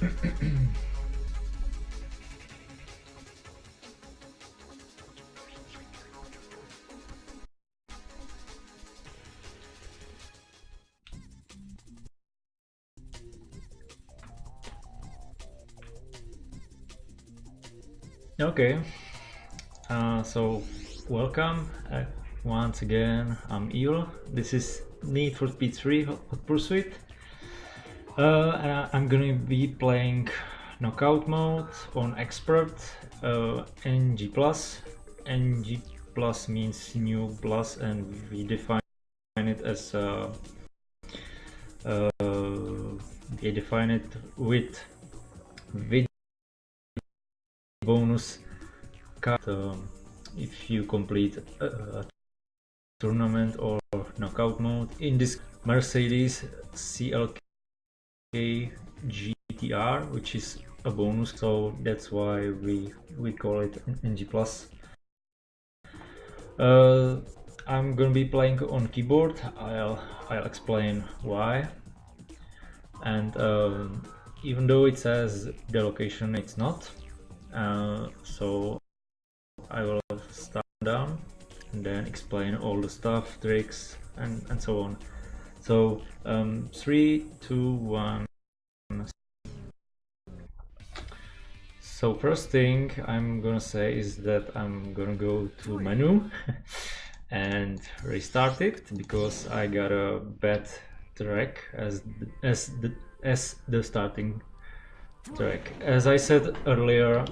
Okay, so welcome once again. I'm Ewil. This is Need for Speed 3 Hot Pursuit. I'm gonna be playing knockout mode on expert, NG plus. NG plus means new plus, and we define it as we define it with bonus card if you complete a tournament or knockout mode. In this Mercedes CLK GTR, which is a bonus, so that's why we call it NG plus. I'm gonna be playing on keyboard. I'll explain why. And even though it says the location, it's not. So I will start down and then explain all the stuff, tricks, and so on. So 3, 2, 1. So first thing I'm gonna say is that I'm gonna go to menu and restart it because I got a bad track as the starting track. As I said earlier,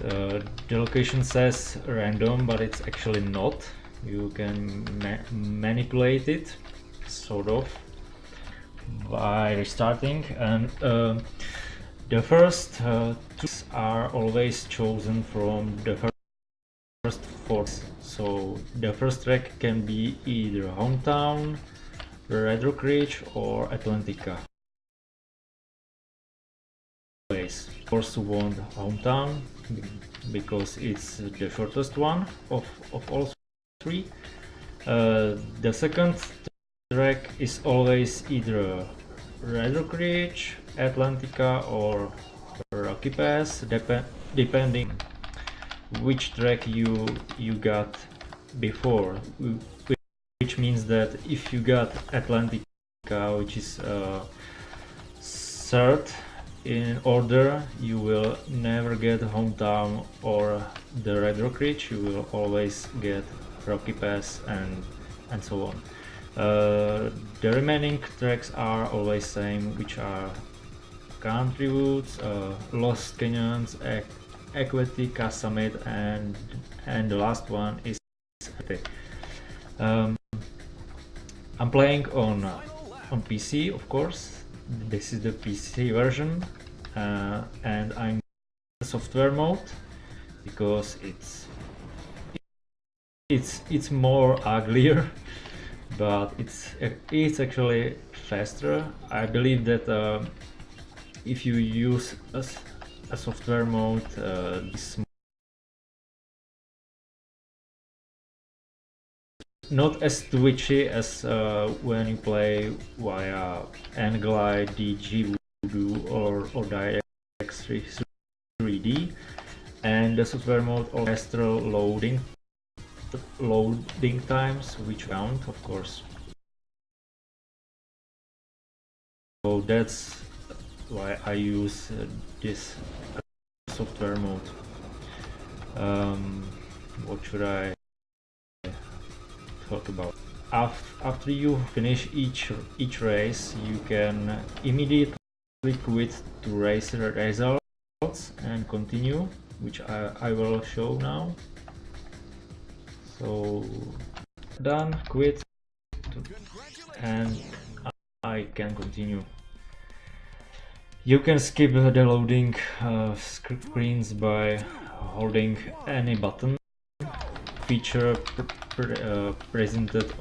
the location says random, but it's actually not. You can manipulate it, sort of, by restarting, and the first two are always chosen from the first four. So the first track can be either Hometown, Red Rock Ridge, or Atlantica. Of course, want Hometown because it's the shortest one of all three. The second track is always either Red Rock Ridge, Atlantica, or Rocky Pass, depending which track you got before. Which means that if you got Atlantica, which is third in order, you will never get Hometown or the Red Rock Ridge. You will always get Rocky Pass and so on. The remaining tracks are always same, which are Country Woods, Lost Canyons, Aquatica Summit, and the last one is I'm playing on PC, of course. This is the PC version, and I'm in software mode because it's more uglier, but it's actually faster. I believe that if you use a software mode, this not as twitchy as when you play via N-Glide, DG Voodoo, or DX 3D, and the software mode or faster loading times, which count, of course. So that's why I use this software mode. What should I talk about? After you finish each race, you can immediately quit to race results and continue, which I will show now. So done, quit, and I can continue. You can skip the loading screens by holding any button. Feature presented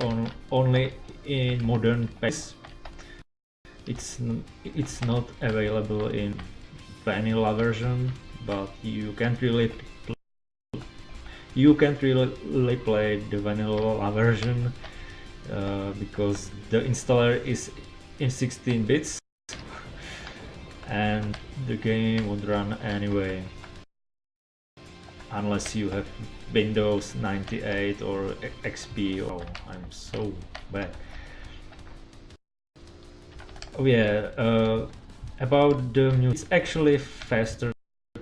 only in modern PACE. It's not available in vanilla version, but you can't really play the vanilla version because the installer is in 16 bits. and the game would run anyway, unless you have Windows 98 or XP. Oh, I'm so bad. Oh yeah, about the music, it's actually faster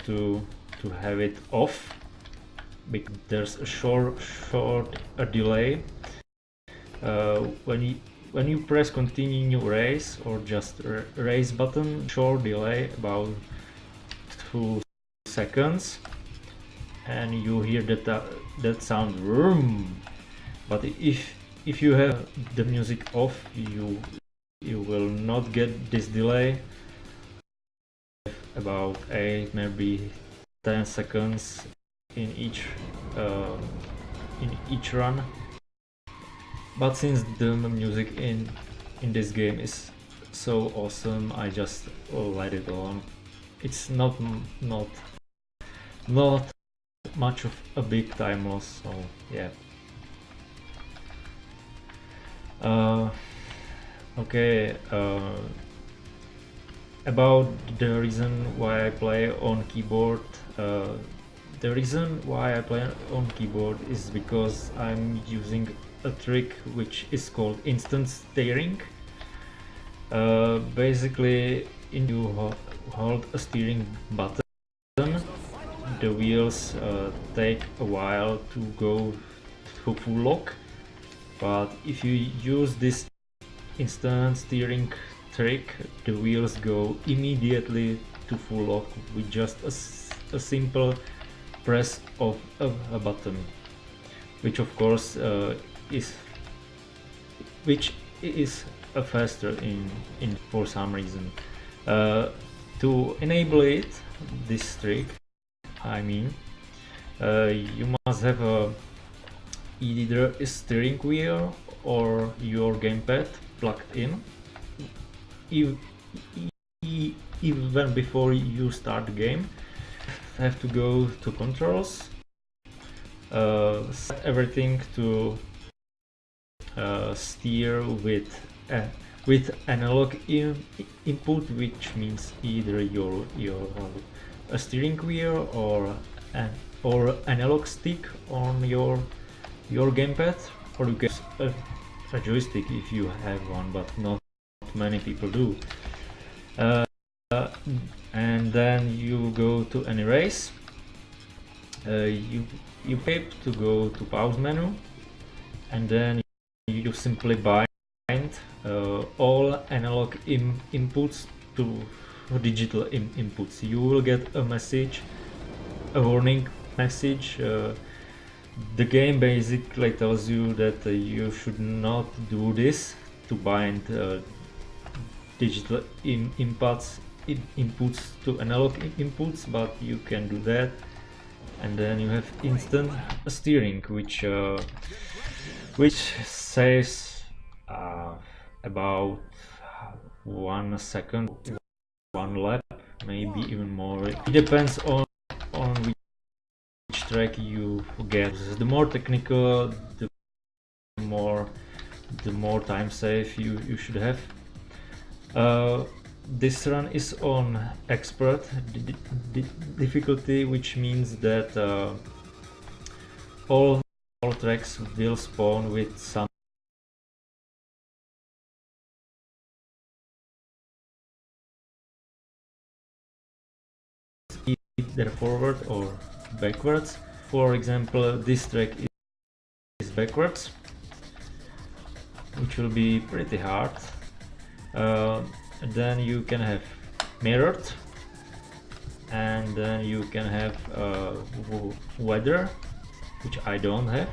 to have it off, because there's a short delay. When you press continue race or just race button, short delay about 2 seconds, and you hear that sound vroom. But if you have the music off, you will not get this delay. About 8, maybe 10 seconds in each run. But since the music in this game is so awesome, I just let it on. It's not much of a big time loss, so yeah. Okay, about the reason why I play on keyboard. The reason why I play on keyboard is because I'm using a trick which is called instant steering. Basically, you hold a steering button, the wheels take a while to go to full lock, but if you use this instant steering trick, the wheels go immediately to full lock with just a simple press of a button, which of course is faster in for some reason. To enable it, this trick, I mean, you must have either a steering wheel or your gamepad plugged in. Even before you start the game, you have to go to controls, set everything to steer with analog input, which means either your a steering wheel or analog stick on your gamepad, or you get a joystick if you have one, but not many people do. And then you go to any race. You pay to go to pause menu, and then you simply bind all analog inputs to digital inputs. You will get a message, a warning message. The game basically tells you that you should not do this, to bind digital inputs to analog inputs, but you can do that. And then you have instant steering, which says about 1 second, 1 lap, maybe even more. It depends on which track you get. The more technical, the more time save you should have. This run is on expert difficulty, which means that all tracks will spawn with some either forward or backwards. For example, this track is backwards, which will be pretty hard. And then you can have mirrored, and then you can have weather, which I don't have,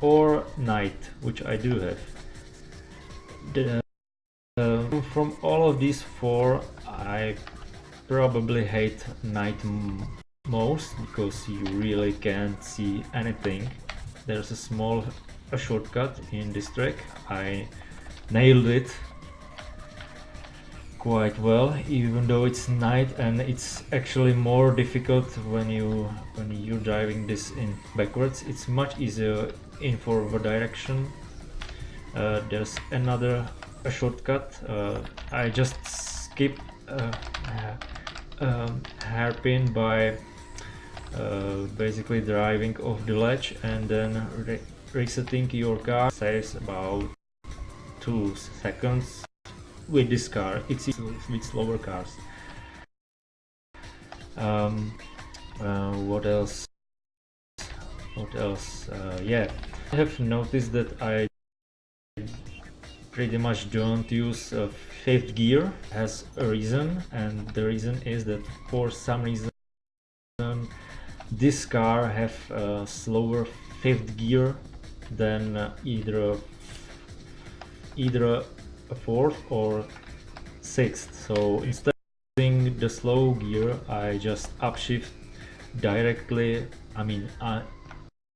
or night, which I do have. From all of these 4, I probably hate night most, because you really can't see anything. There's a shortcut in this track. I nailed it quite well, even though it's night, and it's actually more difficult when you're driving this in backwards. It's much easier in forward direction. There's a shortcut. I just skip hairpin by basically driving off the ledge and then resetting your car. Saves about 2 seconds. With this car, it's easy with slower cars. What else? Yeah, I have noticed that I pretty much don't use fifth gear. Has a reason, and the reason is that for some reason this car have a slower fifth gear than either a fourth or sixth. So instead of using the slow gear, I just upshift directly. I mean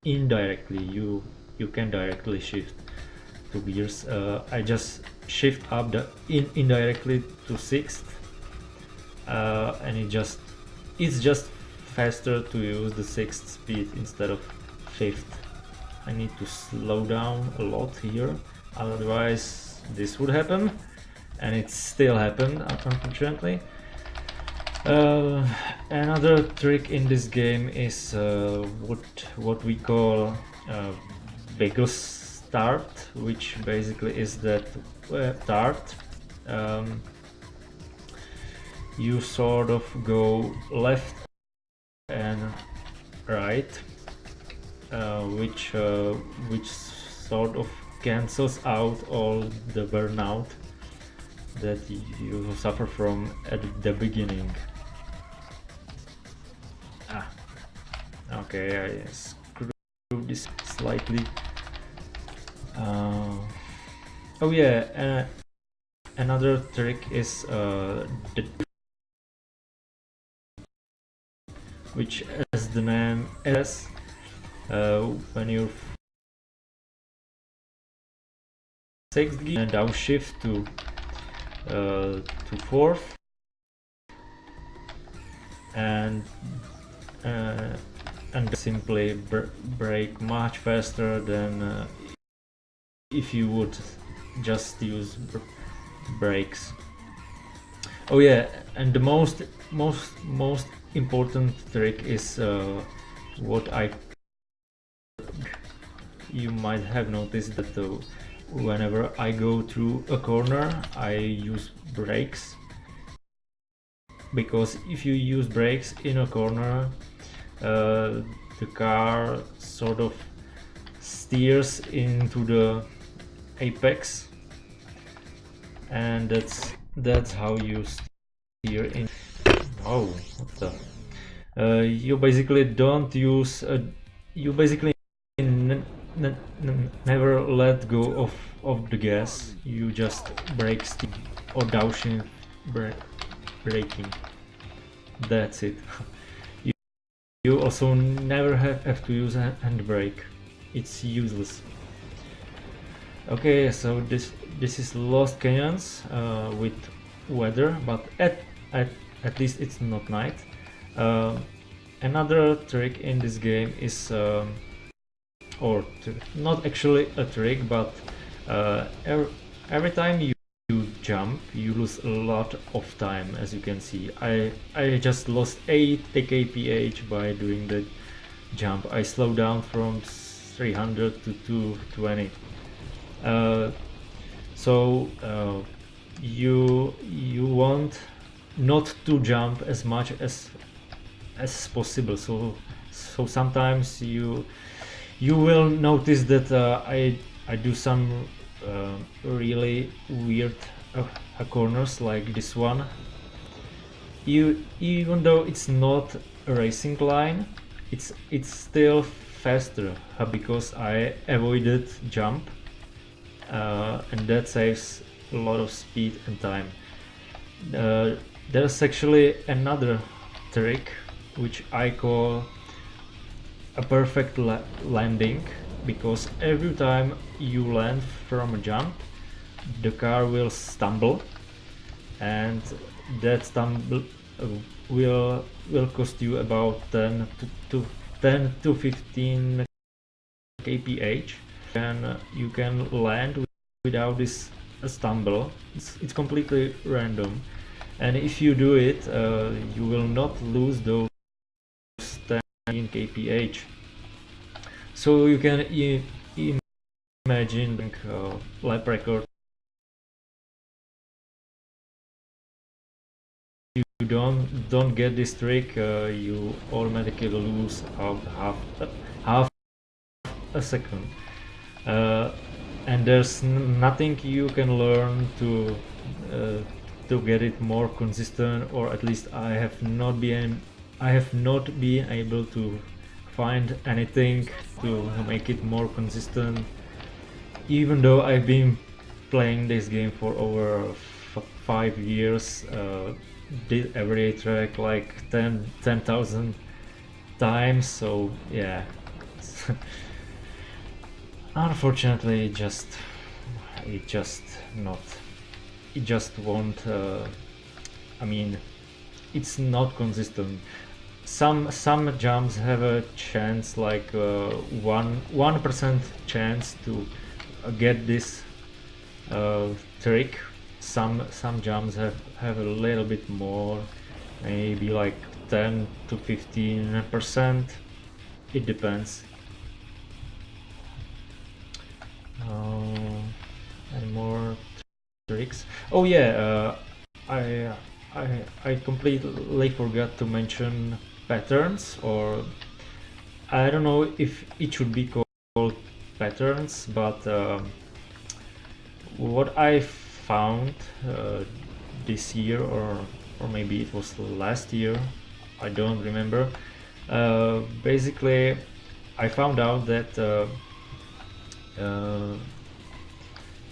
indirectly. You can directly shift 2 gears. I just shift up indirectly to sixth, and it's just faster to use the sixth speed instead of fifth. I need to slow down a lot here, otherwise this would happen, and it still happened unfortunately. Another trick in this game is what we call bagel start, which basically is that start. You sort of go left and right, which sort of cancels out all the burnout that you suffer from at the beginning. Okay, I screwed this slightly. Oh yeah, another trick is which, as the name says, when you're sixth gear and downshift to fourth, and simply brake much faster than if you would just use brakes. Oh yeah, and the most important trick is what you might have noticed that whenever I go through a corner I use brakes, because if you use brakes in a corner, the car sort of steers into the apex, and that's how you steer in. Oh, what the? You basically don't use. You basically never let go of the gas. You just brake stick or downshift braking. That's it. You also never have to use a handbrake. It's useless. Okay, so this is Lost Canyons with weather, but at least it's not night. Another trick in this game is, not actually a trick, but every time you jump you lose a lot of time. As you can see, I just lost 8 kph by doing the jump. I slowed down from 300 to 220. So you want not to jump as much as possible. So sometimes you will notice that I do some really weird corners like this one. Even though it's not a racing line, it's still faster because I avoided jump, and that saves a lot of speed and time. There's actually another trick which I call a perfect landing, because every time you land from a jump the car will stumble, and that stumble will cost you about 10 to 15 kph, and you can land without this stumble. It's completely random, and if you do it, you will not lose those 10 kph. So you can imagine lap record. You don't get this trick, you automatically lose out half a second, and there's nothing you can learn to get it more consistent, or at least I have not been able to find anything to make it more consistent, even though I've been playing this game for over 5 years. Did every track like 10,000 times, so yeah. Unfortunately, it just won't, I mean, it's not consistent. Some jumps have a chance, like 1% chance to get this trick. Some jumps have a little bit more, maybe like 10 to 15%. It depends. Any more tricks? Oh yeah, I completely forgot to mention patterns, or I don't know if it should be called patterns, but what I found this year, or maybe it was last year, I don't remember. Basically, I found out that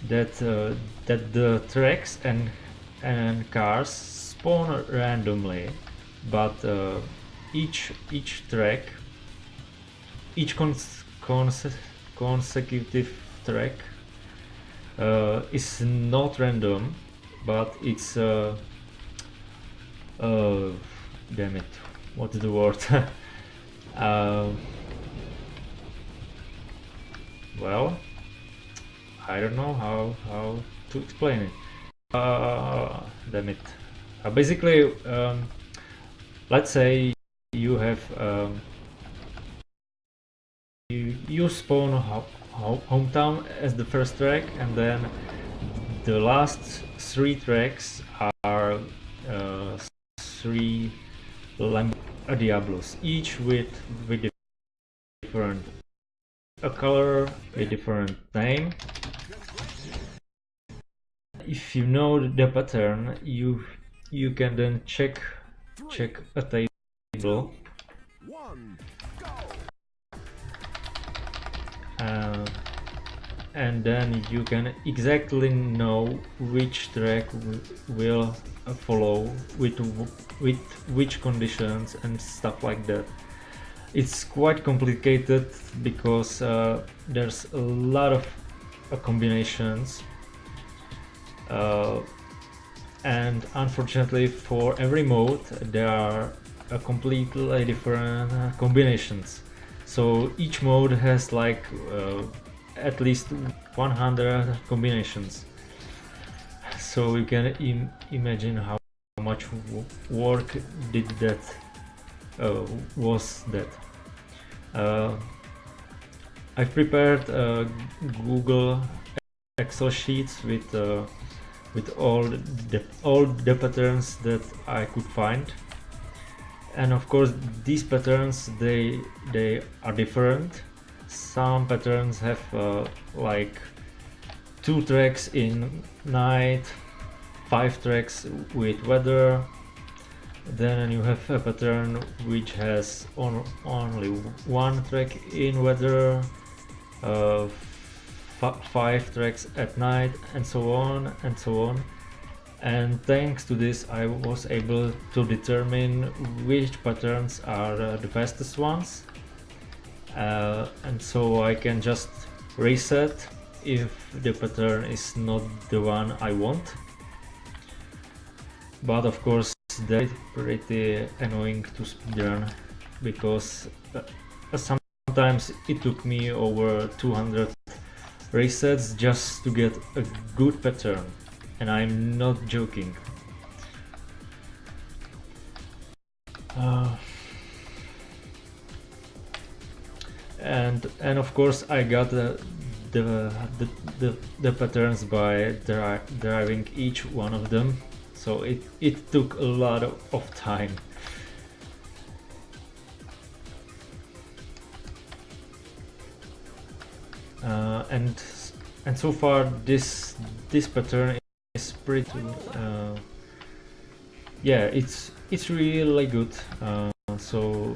that the tracks and cars spawn randomly, but each track, each consecutive track is not random, but it's damn it, what is the word? Well, I don't know how to explain it. Damn it. Basically, let's say you have you spawn hometown as the first track, and then the last 3 tracks are 3 Diablos, each with different a color, a different name. If you know the pattern, you can then check a table, and then you can exactly know which track will follow with which conditions and stuff like that. It's quite complicated because there's a lot of combinations, and unfortunately for every mode there are completely different combinations. So each mode has like at least 100 combinations. So you can imagine how much work did that was that. I've prepared Google Excel sheets with all the patterns that I could find, and of course these patterns they are different. Some patterns have like 2 tracks in night, 5 tracks with weather. Then you have a pattern which has only 1 track in weather, 5 tracks at night, and so on and so on. And thanks to this I was able to determine which patterns are the fastest ones, and so I can just reset if the pattern is not the one I want. But of course that's pretty annoying to speedrun, because sometimes it took me over 200 resets just to get a good pattern, and I'm not joking. Uh, and of course I got the, the patterns by driving each one of them, so it took a lot of time. And so far this pattern is pretty yeah, it's really good. So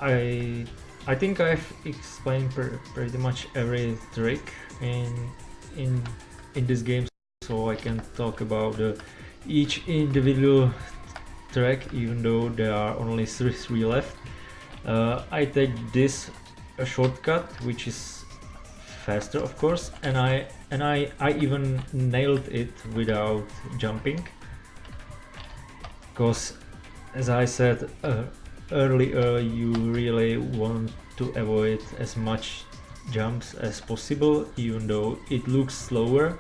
I think I've explained pretty much every trick in in this game, so I can talk about each individual track, even though there are only three left. I take this a shortcut, which is faster, of course, and I even nailed it without jumping, because as I said earlier, you really want to avoid as much jumps as possible, even though it looks slower.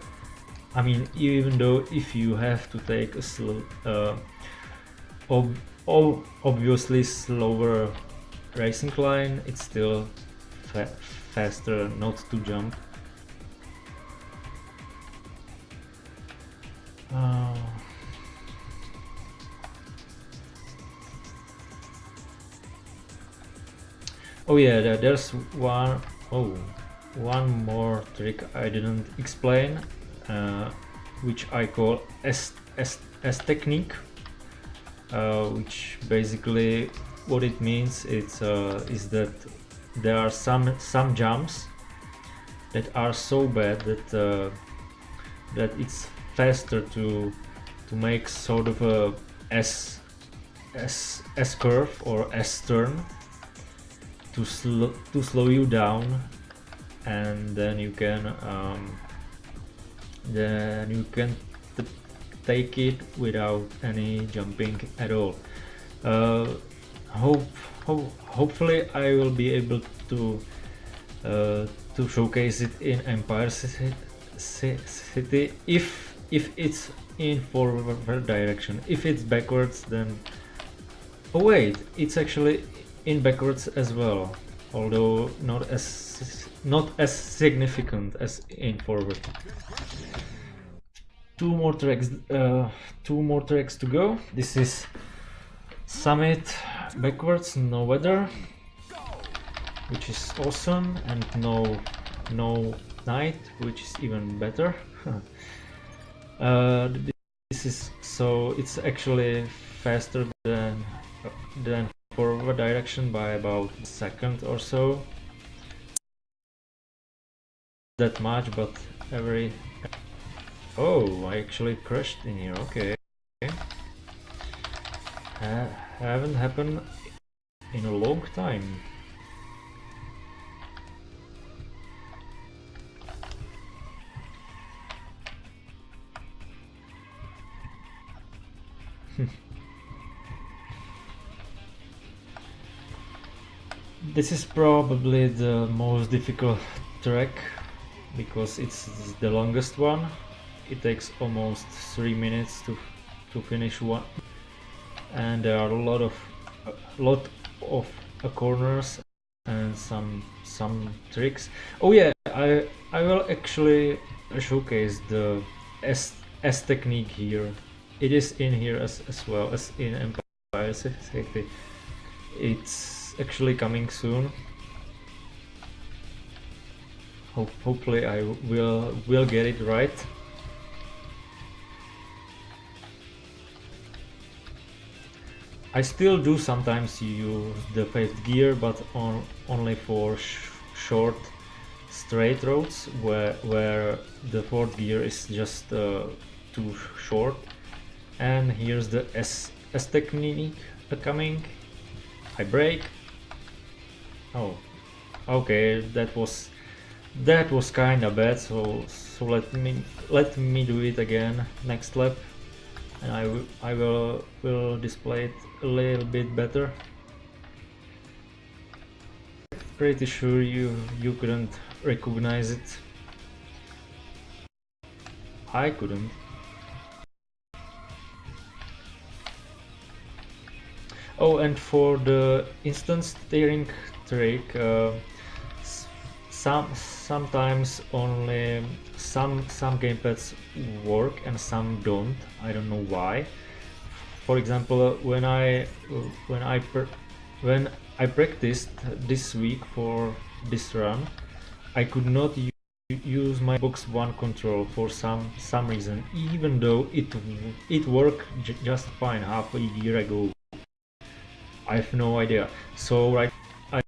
I mean, even though if you have to take a slow obviously slower racing line, it's still faster not to jump. Oh yeah, there's one more trick I didn't explain, which I call S technique, which basically what it means is that there are some jumps that are so bad that that it's faster to make sort of a S curve or S turn to slow you down, and then you can take it without any jumping at all. Hopefully I will be able to showcase it in Empire City if it's in forward direction. If it's backwards, then oh wait, it's actually in backwards as well, although not as significant as in forward. Two more tracks to go. This is summit backwards, no weather, which is awesome, and no night, which is even better. This is, so it's actually faster than forward direction by about a second or so. That much, but every... Oh, I actually crashed in here. Okay. Haven't happened in a long time. This is probably the most difficult track because it's the longest one. It takes almost 3 minutes to finish one, and there are a lot of corners and some tricks. Oh yeah, I will actually showcase the S technique here. It is in here as well as in Empire City. It's actually coming soon. Hopefully I will get it right. I still do sometimes use the fifth gear, but only for short straight roads where the fourth gear is just too short. And here's the S technique coming. I brake. Oh, okay, that was kinda bad. So let me do it again next lap, and I will display it a little bit better. Pretty sure you couldn't recognize it. I couldn't. Oh, and for the instant steering trick, sometimes only some gamepads work and some don't. I don't know why. For example, when I when I practiced this week for this run, I could not use my Xbox One control for some reason, even though it worked just fine half a year ago. I have no idea. So right, I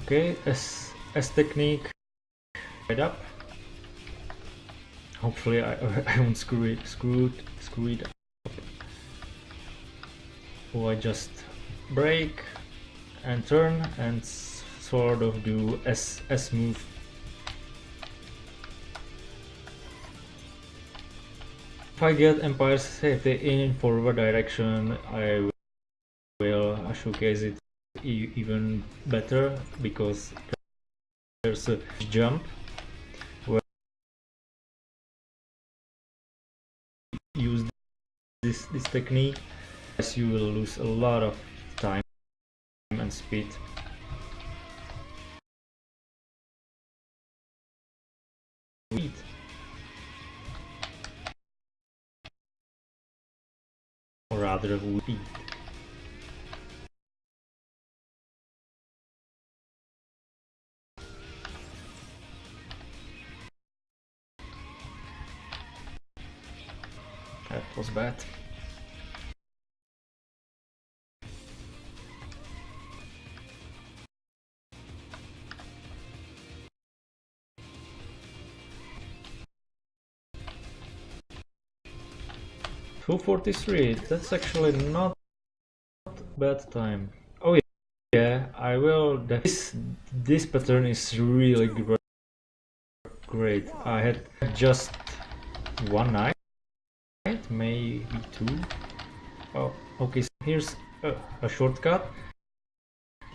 okay, as technique right up. Hopefully I won't screw it up. So I just brake and turn and sort of do S move. If I get Empire Safety in forward direction, I will showcase it even better, because there's a jump where you use this technique, as you will lose a lot of time and speed. Or rather speed. That was bad. .243, that's actually not bad time. Oh yeah, I will. This pattern is really great. I had just one night, maybe two. Oh, okay. So here's a shortcut.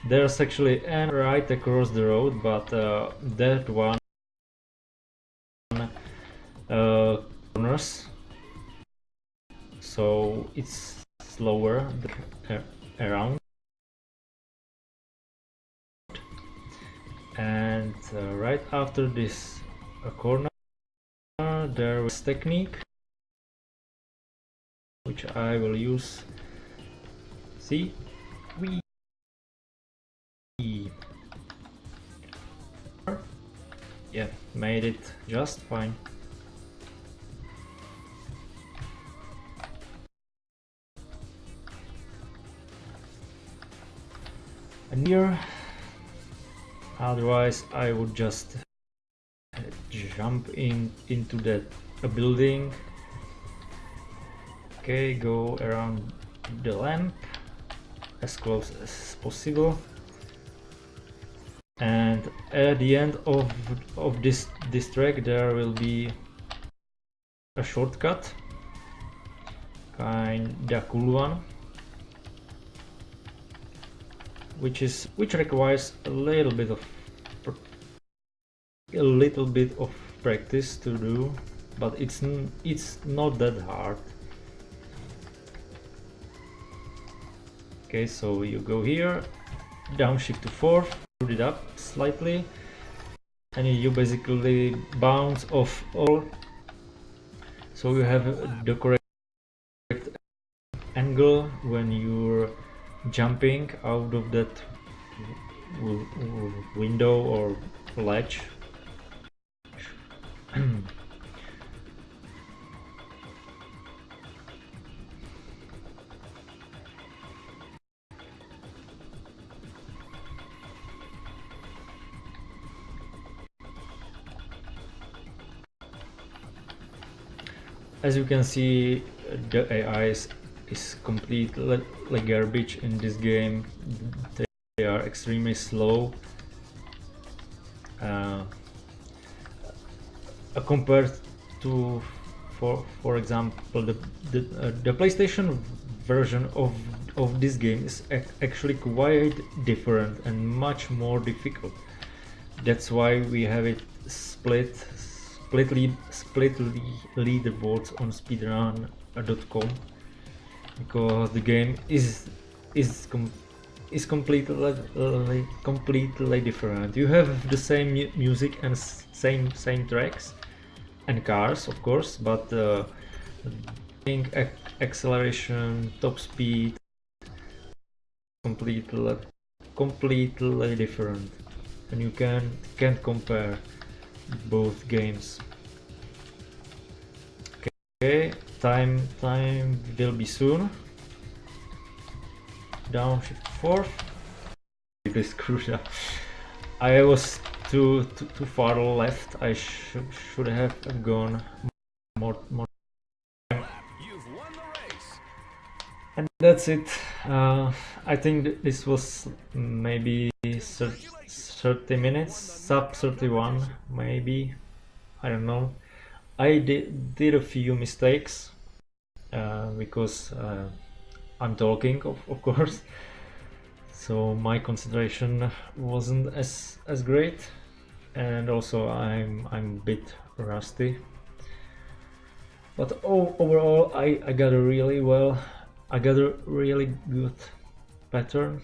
There's actually an right across the road, but that one corners, so it's slower around. And right after this corner there was technique which I will use. See, we yeah, made it just fine. And here, otherwise I would just jump into that a building. Okay, go around the lamp as close as possible, and at the end of this track there will be a shortcut, kinda cool one. which requires a little bit of practice to do, but it's not that hard. Okay, so you go here, downshift to 4, put it up slightly, and you basically bounce off all, so you have the correct angle when you're jumping out of that window or ledge. As you can see, the AI is completely like garbage in this game. They are extremely slow compared to, for example, the PlayStation version of this game is actually quite different and much more difficult. That's why we have it split leaderboards on speedrun.com, because the game is completely different. You have the same music and same tracks and cars, of course, but acceleration, top speed, completely different, and you can't compare both games. Okay, time will be soon. Downshift 4. It is crucial. I was too far left. I should have gone more. And that's it. I think this was maybe 30 minutes, sub 31 maybe. I don't know. I did a few mistakes because I'm talking, of course, so my concentration wasn't as great, and also I'm a bit rusty. But overall, I got a really good pattern.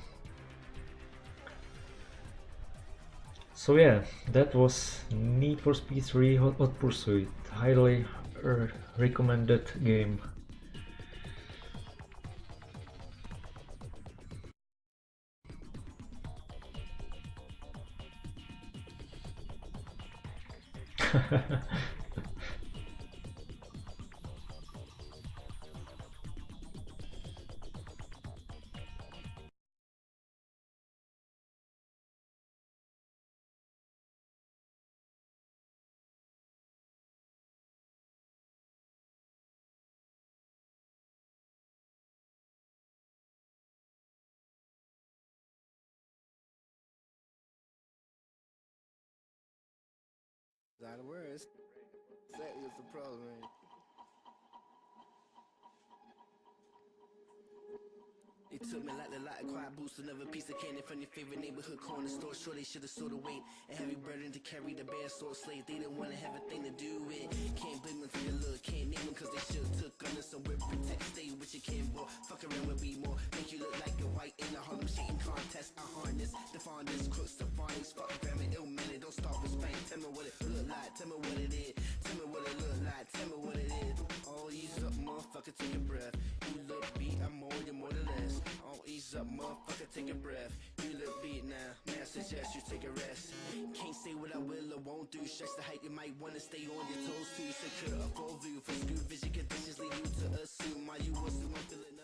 So yeah, that was Need for Speed 3 Hot Pursuit. Highly recommended game. Out of words. Exactly what's the problem, man. They took me like the light, quiet boost, another piece of candy from your favorite neighborhood corner store. Sure, they should have stored the weight. A heavy burden to carry the bear sword slave. They didn't want to have a thing to do with. Can't blame them for your look, can't name them cause they should took under somewhere protect. Stay with your kid, boy. Fuck around with me more. Make you look like you're white in a Harlem shaking contest. I harness, the fondest, crooks, the fondest. Fuck grammar, ill man, don't start with Spain. Tell me what it look like, tell me what it is. Tell me what it look like, tell me what it is. All ease up, motherfucker, take a breath. You look beat, I'm more, you're more than less. All ease up, motherfucker, take a breath. You look beat now, may I suggest you take a rest. Can't say what I will or won't do. Stress the height, you might wanna stay on your toes too. Secure a full view for screw vision conditions lead you to assume why you assume I'm feeling